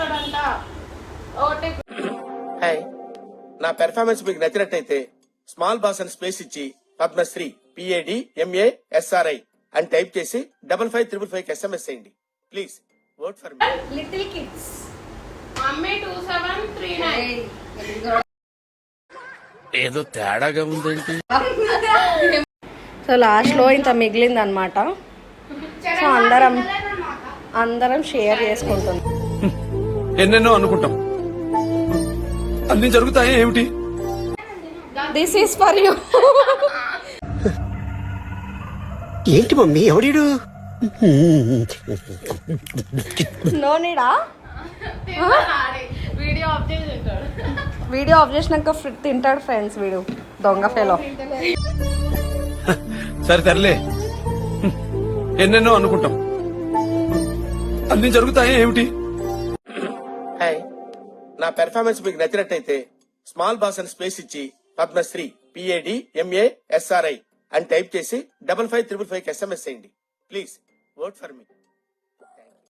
చేస్తాడంట. హాయ్, నా పెర్ఫార్మెన్స్ మీకు నచ్చినట్టయితే స్మాల్ బాస్ అని స్పేస్ ఇచ్చి పద్మశ్రీ PADMASRI అని టైప్ చేసి 5555 SMS చేయండి. Please vote for me. Little kids mummy 2739. ఏదో తేడాగా ఉందేంటి. సో లాస్ట్ లో ఇంత మిగిలింది అనమాట. సో అందరం షేర్ చేసుకుంటున్నాం. ఎన్నెన్నో అనుకుంటాం, అన్ని జరుగుతాయి ఏమిటి. This is for you. ఏంటి మమ్మీ ఎవడీడు? నో నీడా. వీడియో ఆఫ్ చేసినాక తింటాడు ఫ్రెండ్స్ వీడు దొంగ ఫెలో. సరే తరలే, ఎన్నెన్నో అనుకుంటాం, అన్ని జరుగుతాయి ఏమిటి. హాయ్, నా పెర్ఫార్మెన్స్ మీకు నచ్చినట్టయితే స్మాల్ బాస్ అని స్పేస్ ఇచ్చి పద్మశ్రీ PADMASRI అని టైప్ చేసి 5555 SMS చేయండి. Please vote for me.